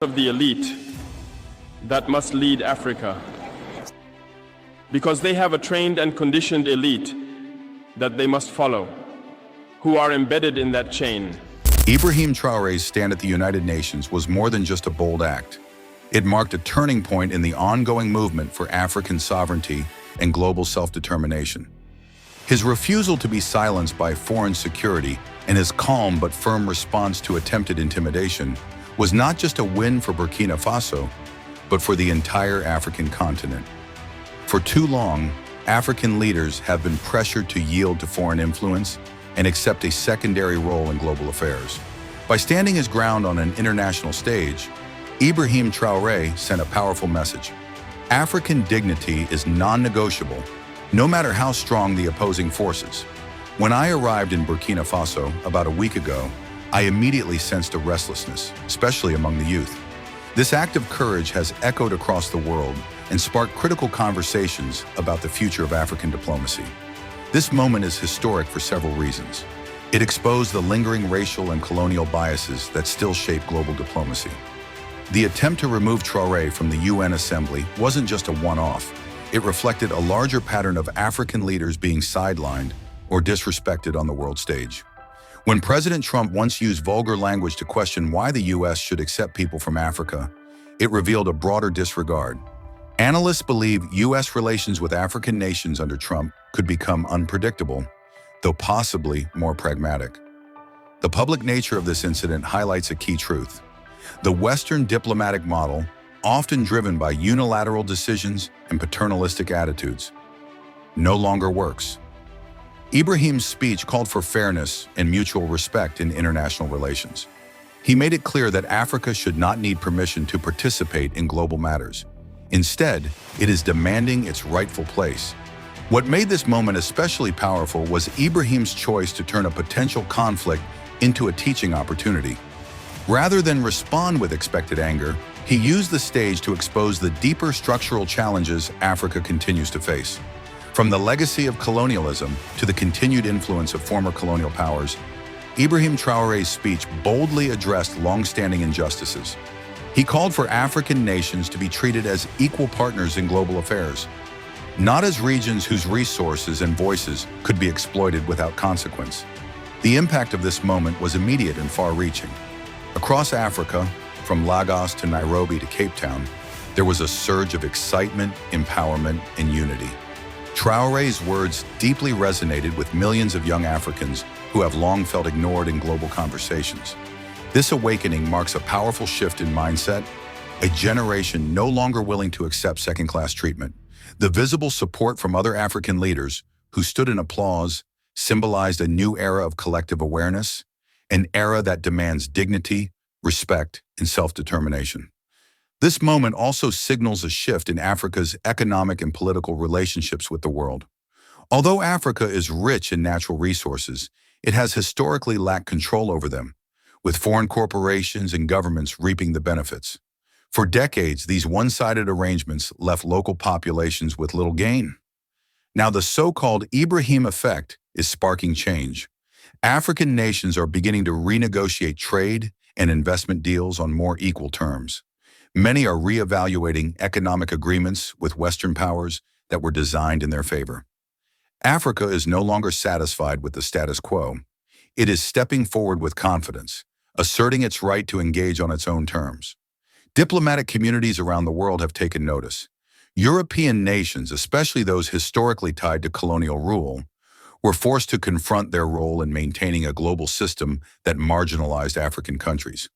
of the elite that must lead Africa, because they have a trained and conditioned elite that they must follow, who are embedded in that chain. Ibrahim Traoré's stand at the United Nations was more than just a bold act. It marked a turning point in the ongoing movement for African sovereignty and global self-determination. His refusal to be silenced by foreign security and his calm but firm response to attempted intimidation was not just a win for Burkina Faso, but for the entire African continent. For too long, African leaders have been pressured to yield to foreign influence and accept a secondary role in global affairs. By standing his ground on an international stage, Ibrahim Traoré sent a powerful message. African dignity is non-negotiable, no matter how strong the opposing forces. When I arrived in Burkina Faso about a week ago, I immediately sensed a restlessness, especially among the youth. This act of courage has echoed across the world and sparked critical conversations about the future of African diplomacy. This moment is historic for several reasons. It exposed the lingering racial and colonial biases that still shape global diplomacy. The attempt to remove Traoré from the UN Assembly wasn't just a one-off. It reflected a larger pattern of African leaders being sidelined or disrespected on the world stage. When President Trump once used vulgar language to question why the US should accept people from Africa, it revealed a broader disregard. Analysts believe US relations with African nations under Trump could become unpredictable, though possibly more pragmatic. The public nature of this incident highlights a key truth. The Western diplomatic model, often driven by unilateral decisions and paternalistic attitudes, no longer works. Ibrahim's speech called for fairness and mutual respect in international relations. He made it clear that Africa should not need permission to participate in global matters. Instead, it is demanding its rightful place. What made this moment especially powerful was Ibrahim's choice to turn a potential conflict into a teaching opportunity. Rather than respond with expected anger, he used the stage to expose the deeper structural challenges Africa continues to face. From the legacy of colonialism to the continued influence of former colonial powers, Ibrahim Traoré's speech boldly addressed long-standing injustices. He called for African nations to be treated as equal partners in global affairs, not as regions whose resources and voices could be exploited without consequence. The impact of this moment was immediate and far-reaching. Across Africa, from Lagos to Nairobi to Cape Town, there was a surge of excitement, empowerment, and unity. Traoré's words deeply resonated with millions of young Africans who have long felt ignored in global conversations. This awakening marks a powerful shift in mindset, a generation no longer willing to accept second-class treatment. The visible support from other African leaders who stood in applause symbolized a new era of collective awareness, an era that demands dignity, respect, and self-determination. This moment also signals a shift in Africa's economic and political relationships with the world. Although Africa is rich in natural resources, it has historically lacked control over them, with foreign corporations and governments reaping the benefits. For decades, these one-sided arrangements left local populations with little gain. Now, the so-called Ibrahim effect is sparking change. African nations are beginning to renegotiate trade and investment deals on more equal terms. Many are reevaluating economic agreements with Western powers that were designed in their favor. Africa is no longer satisfied with the status quo. It is stepping forward with confidence, asserting its right to engage on its own terms. Diplomatic communities around the world have taken notice. European nations, especially those historically tied to colonial rule, were forced to confront their role in maintaining a global system that marginalized African countries.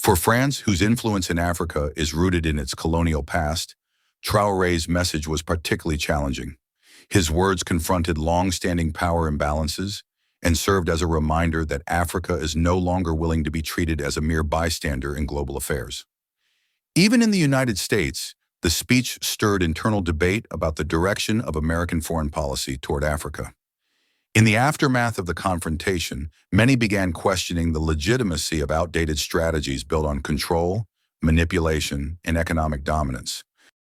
For France, whose influence in Africa is rooted in its colonial past, Traoré's message was particularly challenging. His words confronted long-standing power imbalances and served as a reminder that Africa is no longer willing to be treated as a mere bystander in global affairs. Even in the United States, the speech stirred internal debate about the direction of American foreign policy toward Africa. In the aftermath of the confrontation, many began questioning the legitimacy of outdated strategies built on control, manipulation, and economic dominance.